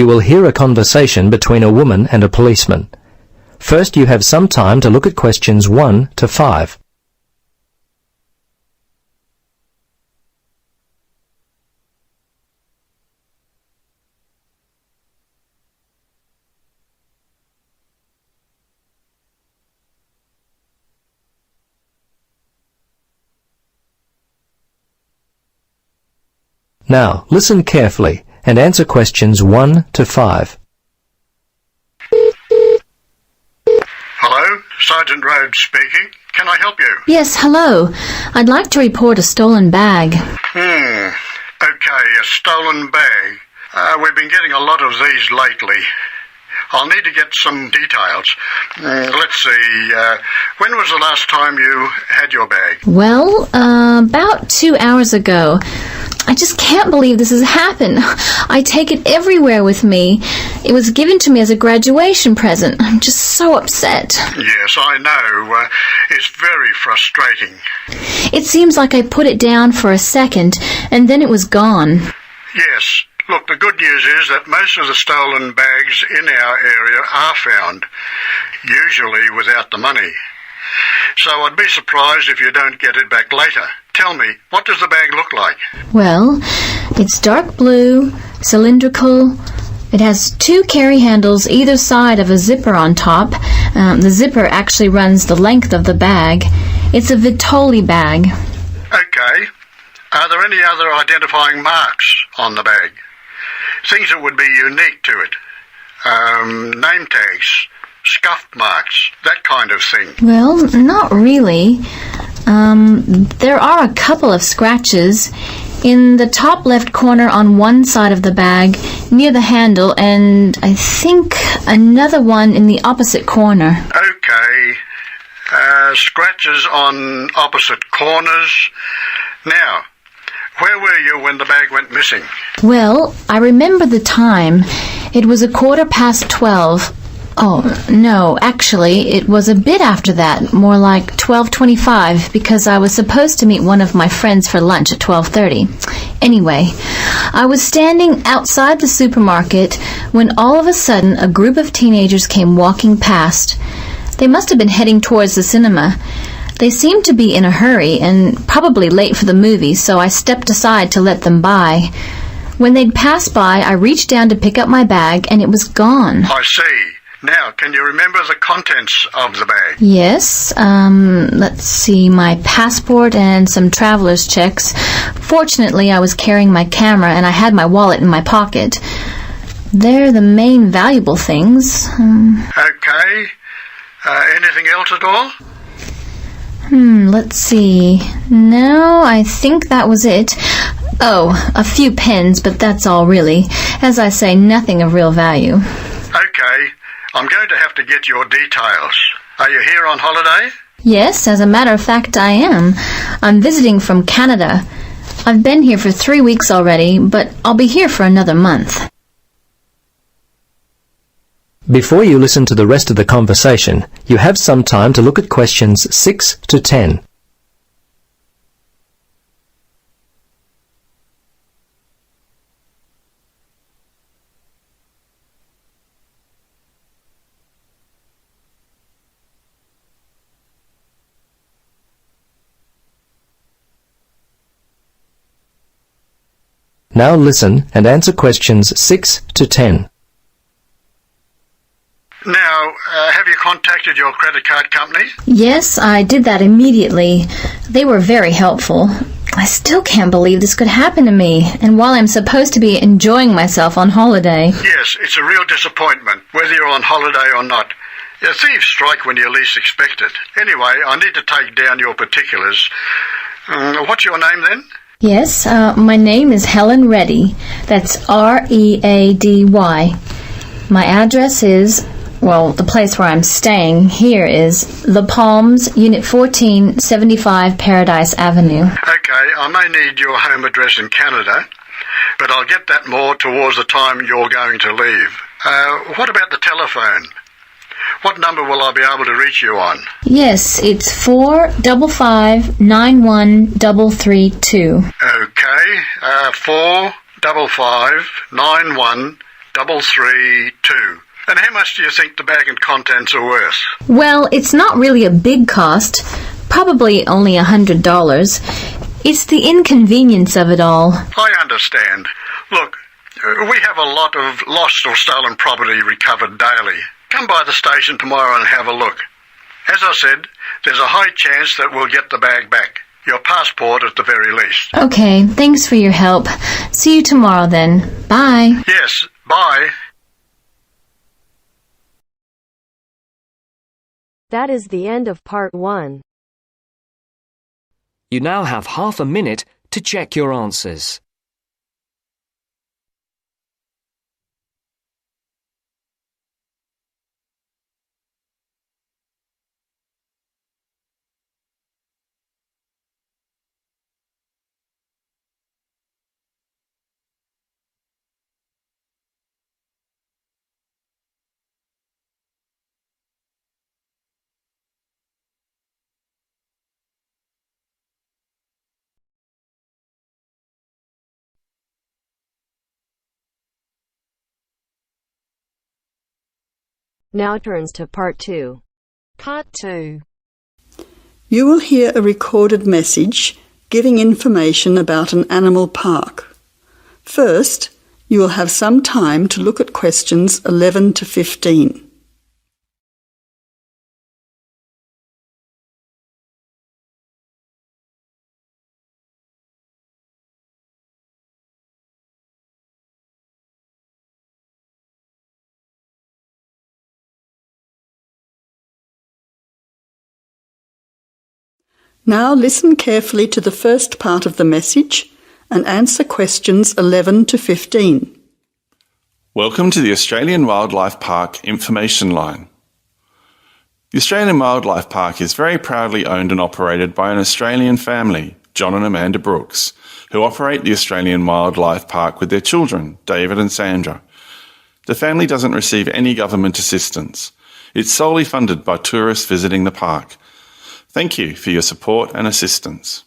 you will hear a conversation between a woman and a policeman. First, you have some time to look at questions 1 to 5. Now, listen carefully and answer questions 1 to 5. Hello, Sergeant Rhodes speaking. Can I help you? Yes, hello. I'd like to report a stolen bag. Okay, a stolen bag. We've been getting a lot of these lately. I'll need to get some details. Let's see, when was the last time you had your bag? Well, about 2 hours ago. I just can't believe this has happened. I take it everywhere with me. It was given to me as a graduation present. I'm just so upset. Yes, I know. It's very frustrating. It seems like I put it down for a second, and then it was gone. Yes. Look, the good news is that most of the stolen bags in our area are found, usually without the money. So I'd be surprised if you don't get it back later. Tell me, what does the bag look like? Well, it's dark blue, cylindrical. It has 2 carry handles either side of a zipper on top. The zipper actually runs the length of the bag. It's a Vitoli bag. Okay. Are there any other identifying marks on the bag? Things that would be unique to it? Name tags, scuff marks, that kind of thing. Well, not really. There are a couple of scratches in the top left corner on one side of the bag near the handle, and I think another one in the opposite corner. Okay. Scratches on opposite corners. Now, where were you when the bag went missing? Well, I remember the time. It was 12:15. Oh, no, actually, it was a bit after that, more like 12:25, because I was supposed to meet one of my friends for lunch at 12:30. Anyway, I was standing outside the supermarket when all of a sudden a group of teenagers came walking past. They must have been heading towards the cinema. They seemed to be in a hurry and probably late for the movie, so I stepped aside to let them by. When they'd passed by, I reached down to pick up my bag, and it was gone. I see. Now, can you remember the contents of the bag? Yes, let's see, my passport and some traveler's checks. Fortunately, I was carrying my camera, and I had my wallet in my pocket. They're the main valuable things. Okay. Anything else at all? Let's see. No, I think that was it. Oh, a few pens, but that's all really. As I say, nothing of real value. Okay. I'm going to have to get your details. Are you here on holiday? Yes, as a matter of fact, I am. I'm visiting from Canada. I've been here for 3 weeks already, but I'll be here for another month. Before you listen to the rest of the conversation, you have some time to look at questions 6 to 10. Now listen and answer questions 6 to 10. Now, have you contacted your credit card company? Yes, I did that immediately. They were very helpful. I still can't believe this could happen to me, and while I'm supposed to be enjoying myself on holiday. Yes, it's a real disappointment, whether you're on holiday or not. Thieves strike when you least expect it. Anyway, I need to take down your particulars. What's your name then? Yes, my name is Helen Reddy. That's Ready. My address is, well, the place where I'm staying here is The Palms, Unit 14, 75 Paradise Avenue. Okay, I may need your home address in Canada, but I'll get that more towards the time you're going to leave. What about the telephone? What number will I be able to reach you on? Yes, it's 455-91332. Okay, 455-91332. 332. And how much do you think the bag and contents are worth? Well, it's not really a big cost. Probably only $100. It's the inconvenience of it all. I understand. Look, we have a lot of lost or stolen property recovered daily. Come by the station tomorrow and have a look. As I said, there's a high chance that we'll get the bag back. Your passport at the very least. Okay, thanks for your help. See you tomorrow then. Bye. Yes, bye. That is the end of part 1. You now have half a minute to check your answers. Now turns to part 2. Part 2. You will hear a recorded message giving information about an animal park. First, you will have some time to look at questions 11 to 15. Now listen carefully to the first part of the message and answer questions 11 to 15. Welcome to the Australian Wildlife Park Information Line. The Australian Wildlife Park is very proudly owned and operated by an Australian family, John and Amanda Brooks, who operate the Australian Wildlife Park with their children, David and Sandra. The family doesn't receive any government assistance. It's solely funded by tourists visiting the park. Thank you for your support and assistance.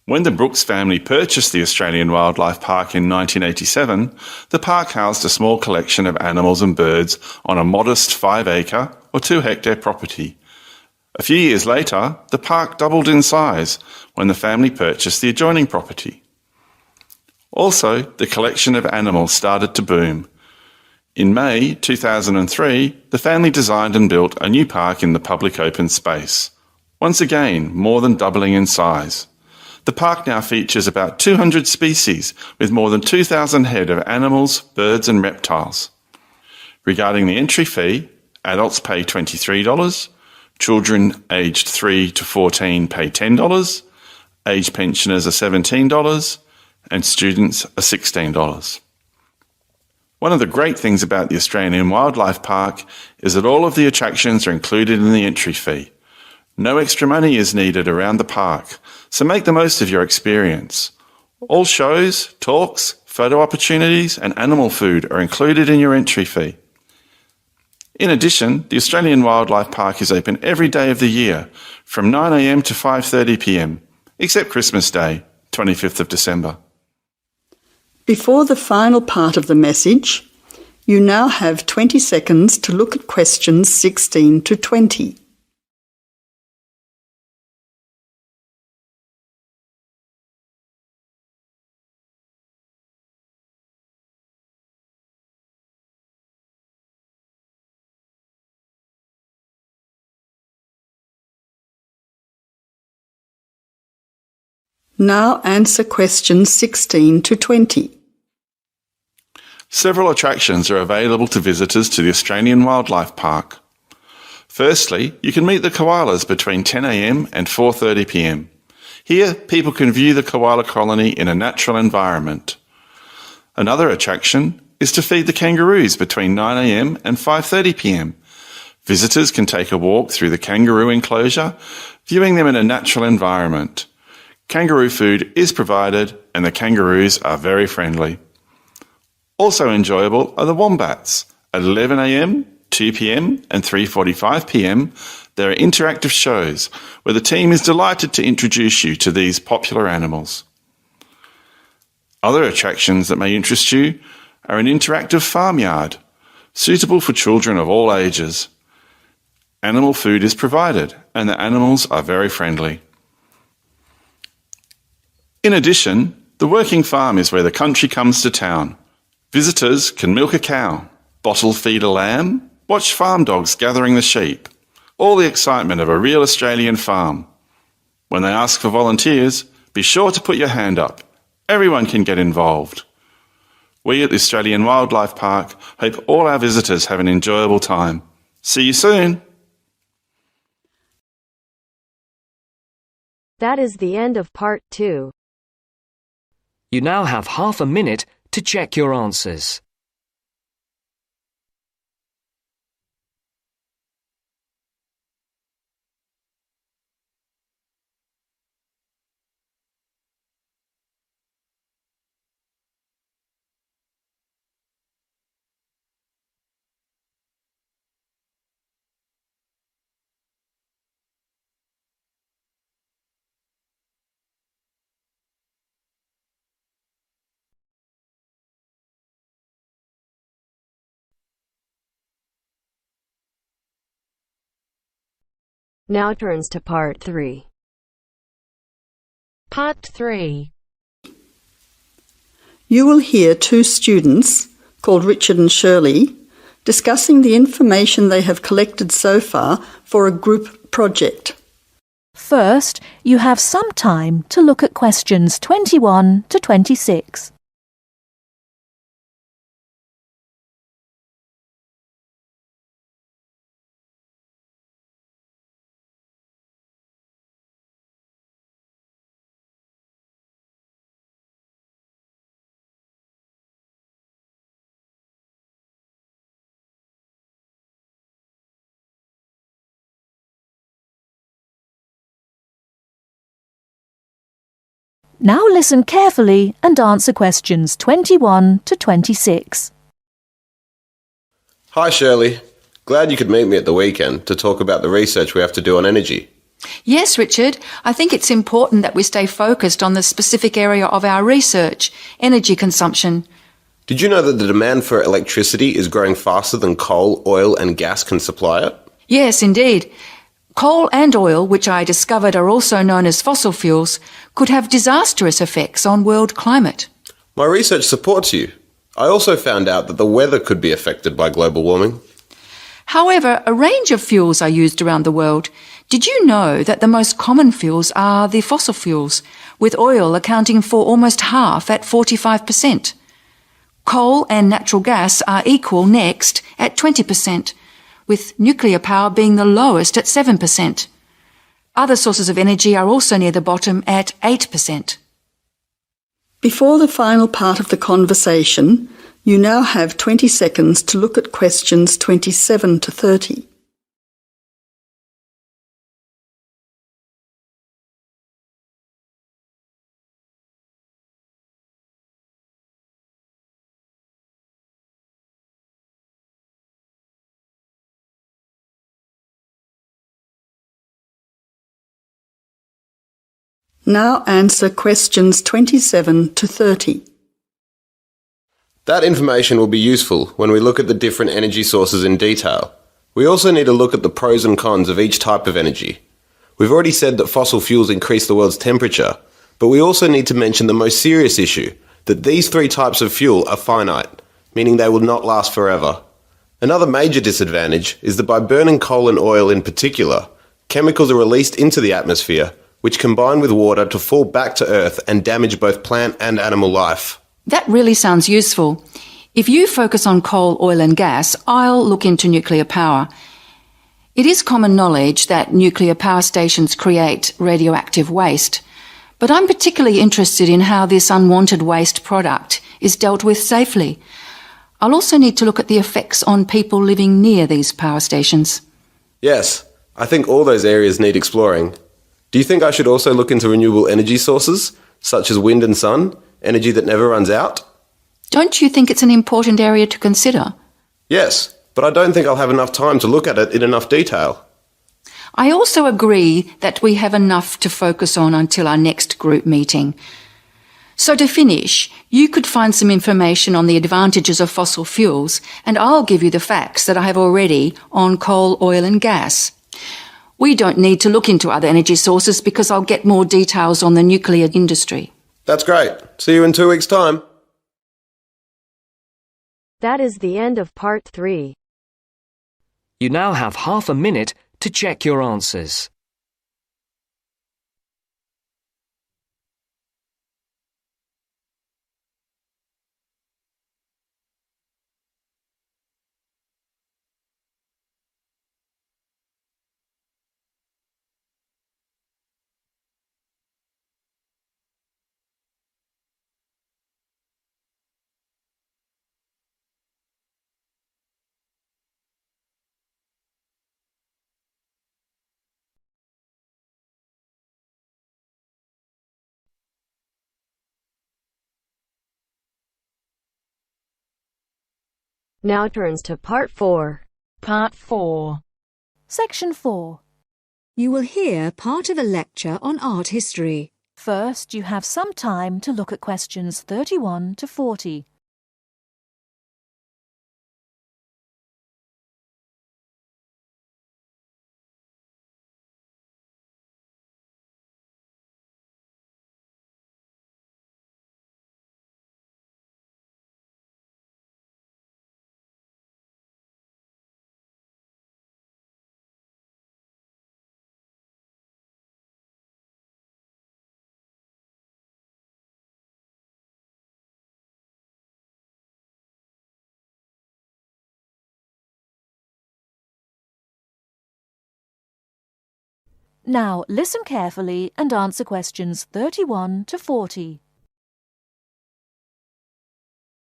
When the Brooks family purchased the Australian Wildlife Park in 1987, the park housed a small collection of animals and birds on a modest 5-acre or 2-hectare property. A few years later, the park doubled in size when the family purchased the adjoining property. Also, the collection of animals started to boom. In May 2003, the family designed and built a new park in the public open space. Once again, more than doubling in size. The park now features about 200 species with more than 2,000 head of animals, birds and reptiles. Regarding the entry fee, adults pay $23, children aged 3 to 14 pay $10, age pensioners are $17 and students are $16. One of the great things about the Australian Wildlife Park is that all of the attractions are included in the entry fee. No extra money is needed around the park, so make the most of your experience. All shows, talks, photo opportunities and animal food are included in your entry fee. In addition, the Australian Wildlife Park is open every day of the year from 9 a.m. to 5:30 p.m, except Christmas Day, 25th of December. Before the final part of the message, you now have 20 seconds to look at questions 16 to 20. Now answer questions 16 to 20. Several attractions are available to visitors to the Australian Wildlife Park. Firstly, you can meet the koalas between 10 a.m. and 4:30 p.m. Here, people can view the koala colony in a natural environment. Another attraction is to feed the kangaroos between 9 a.m. and 5:30 p.m. Visitors can take a walk through the kangaroo enclosure, viewing them in a natural environment. Kangaroo food is provided and the kangaroos are very friendly. Also enjoyable are the wombats. At 11 a.m, 2 p.m and 3:45 p.m, there are interactive shows where the team is delighted to introduce you to these popular animals. Other attractions that may interest you are an interactive farmyard, suitable for children of all ages. Animal food is provided, and the animals are very friendly. In addition, the working farm is where the country comes to town. Visitors can milk a cow, bottle feed a lamb, watch farm dogs gathering the sheep. All the excitement of a real Australian farm. When they ask for volunteers, be sure to put your hand up. Everyone can get involved. We at the Australian Wildlife Park hope all our visitors have an enjoyable time. See you soon! That is the end of part 2. You now have half a minute to check your answers. Now turns to part 3. Part 3. You will hear two students, called Richard and Shirley, discussing the information they have collected so far for a group project. First, you have some time to look at questions 21 to 26. Now listen carefully and answer questions 21 to 26. Hi Shirley, glad you could meet me at the weekend to talk about the research we have to do on energy. Yes, Richard. I think it's important that we stay focused on the specific area of our research, energy consumption. Did you know that the demand for electricity is growing faster than coal, oil and gas can supply it? Yes, indeed. Coal and oil, which I discovered are also known as fossil fuels, could have disastrous effects on world climate. My research supports you. I also found out that the weather could be affected by global warming. However, a range of fuels are used around the world. Did you know that the most common fuels are the fossil fuels, with oil accounting for almost half at 45%? Coal and natural gas are equal next at 20%. With nuclear power being the lowest at 7%. Other sources of energy are also near the bottom at 8%. Before the final part of the conversation, you now have 20 seconds to look at questions 27 to 30. Now answer questions 27 to 30. That information will be useful when we look at the different energy sources in detail. We also need to look at the pros and cons of each type of energy. We've already said that fossil fuels increase the world's temperature, but we also need to mention the most serious issue, that these three types of fuel are finite, meaning they will not last forever. Another major disadvantage is that by burning coal and oil in particular, chemicals are released into the atmosphere, which combine with water to fall back to Earth and damage both plant and animal life. That really sounds useful. If you focus on coal, oil and gas, I'll look into nuclear power. It is common knowledge that nuclear power stations create radioactive waste, but I'm particularly interested in how this unwanted waste product is dealt with safely. I'll also need to look at the effects on people living near these power stations. Yes, I think all those areas need exploring. Do you think I should also look into renewable energy sources, such as wind and sun, energy that never runs out? Don't you think it's an important area to consider? Yes, but I don't think I'll have enough time to look at it in enough detail. I also agree that we have enough to focus on until our next group meeting. So to finish, you could find some information on the advantages of fossil fuels, and I'll give you the facts that I have already on coal, oil and gas. We don't need to look into other energy sources because I'll get more details on the nuclear industry. That's great. See you in 2 weeks' time. That is the end of part 3. You now have half a minute to check your answers. Now turns to part 4. Part 4. Section 4. You will hear part of a lecture on art history. First, you have some time to look at questions 31 to 40. Now, listen carefully and answer questions 31 to 40.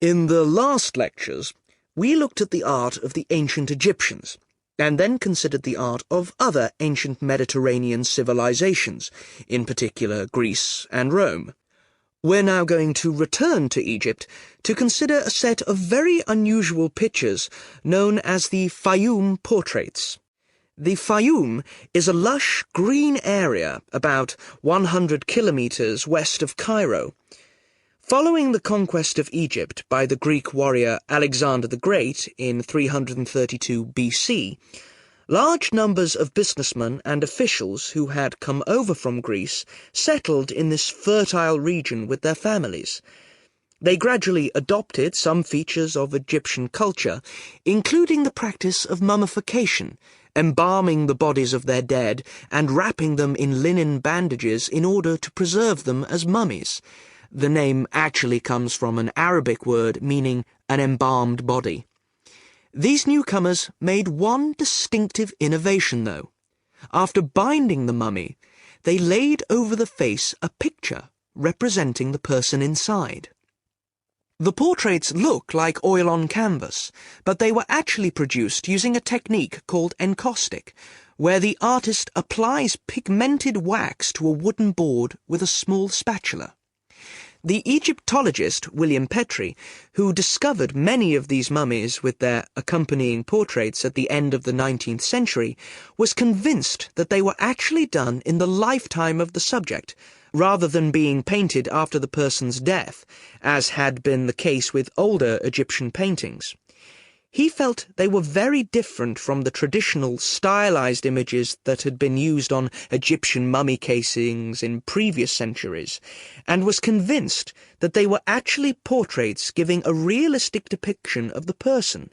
In the last lectures, we looked at the art of the ancient Egyptians, and then considered the art of other ancient Mediterranean civilizations, in particular Greece and Rome. We're now going to return to Egypt to consider a set of very unusual pictures known as the Fayum portraits. The Fayum is a lush green area about 100 kilometers west of Cairo. Following the conquest of Egypt by the Greek warrior Alexander the Great in 332 BC, large numbers of businessmen and officials who had come over from Greece settled in this fertile region with their families. They gradually adopted some features of Egyptian culture, including the practice of mummification, embalming the bodies of their dead and wrapping them in linen bandages in order to preserve them as mummies. The name actually comes from an Arabic word meaning an embalmed body. These newcomers made one distinctive innovation, though. After binding the mummy, they laid over the face a picture representing the person inside. The portraits look like oil on canvas, but they were actually produced using a technique called encaustic, where the artist applies pigmented wax to a wooden board with a small spatula. The Egyptologist William Petrie, who discovered many of these mummies with their accompanying portraits at the end of the 19th century, was convinced that they were actually done in the lifetime of the subject, rather than being painted after the person's death, as had been the case with older Egyptian paintings. He felt they were very different from the traditional stylized images that had been used on Egyptian mummy casings in previous centuries, and was convinced that they were actually portraits giving a realistic depiction of the person.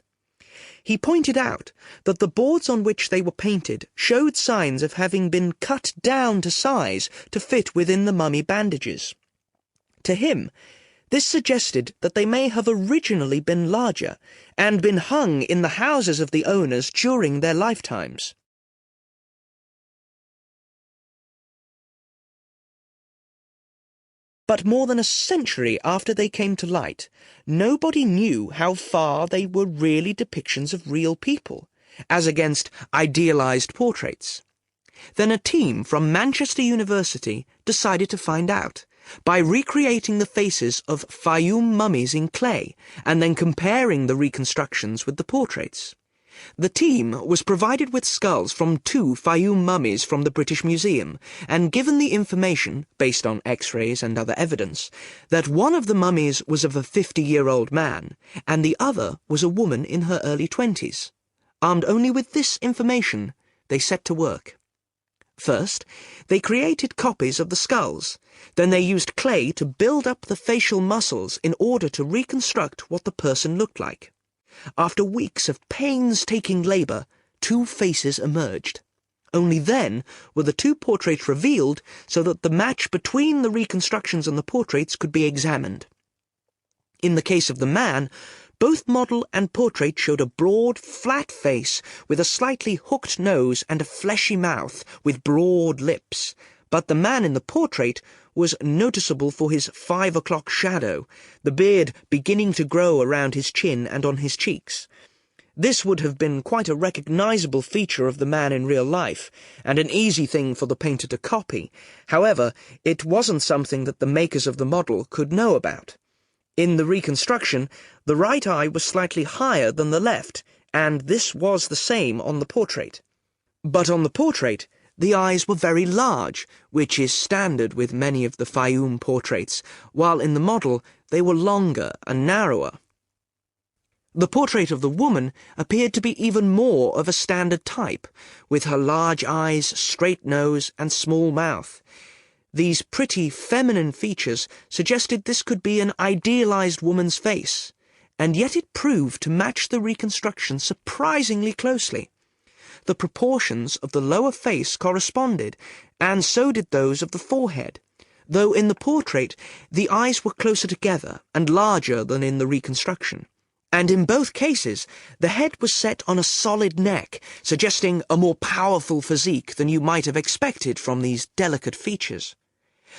He pointed out that the boards on which they were painted showed signs of having been cut down to size to fit within the mummy bandages. To him, this suggested that they may have originally been larger and been hung in the houses of the owners during their lifetimes. But more than a century after they came to light, nobody knew how far they were really depictions of real people, as against idealized portraits. Then a team from Manchester University decided to find out, by recreating the faces of Fayum mummies in clay, and then comparing the reconstructions with the portraits. The team was provided with skulls from 2 Fayum mummies from the British Museum and given the information, based on X-rays and other evidence, that one of the mummies was of a 50-year-old man and the other was a woman in her early 20s. Armed only with this information, they set to work. First, they created copies of the skulls. Then they used clay to build up the facial muscles in order to reconstruct what the person looked like. After weeks of painstaking labour, 2 faces emerged. Only then were the 2 portraits revealed so that the match between the reconstructions and the portraits could be examined. In the case of the man, both model and portrait showed a broad, flat face with a slightly hooked nose and a fleshy mouth with broad lips. But the man in the portrait was noticeable for his 5 o'clock shadow, the beard beginning to grow around his chin and on his cheeks. This would have been quite a recognizable feature of the man in real life, and an easy thing for the painter to copy. However, it wasn't something that the makers of the model could know about. In the reconstruction, the right eye was slightly higher than the left, and this was the same on the portrait. But on the portrait, the eyes were very large, which is standard with many of the Fayum portraits, while in the model they were longer and narrower. The portrait of the woman appeared to be even more of a standard type, with her large eyes, straight nose, and small mouth. These pretty feminine features suggested this could be an idealized woman's face, and yet it proved to match the reconstruction surprisingly closely. The proportions of the lower face corresponded, and so did those of the forehead, though in the portrait the eyes were closer together and larger than in the reconstruction. And in both cases, the head was set on a solid neck, suggesting a more powerful physique than you might have expected from these delicate features.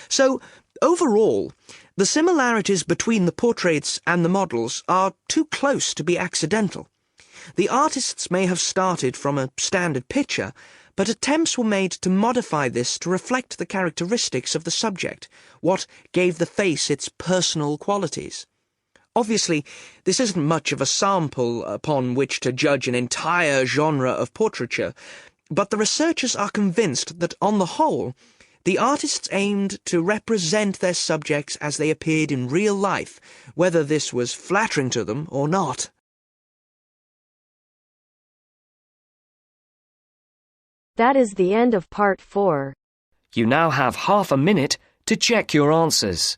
So, overall, the similarities between the portraits and the models are too close to be accidental. The artists may have started from a standard picture, but attempts were made to modify this to reflect the characteristics of the subject, what gave the face its personal qualities. Obviously, this isn't much of a sample upon which to judge an entire genre of portraiture, but the researchers are convinced that, on the whole, the artists aimed to represent their subjects as they appeared in real life, whether this was flattering to them or not. That is the end of part 4. You now have half a minute to check your answers.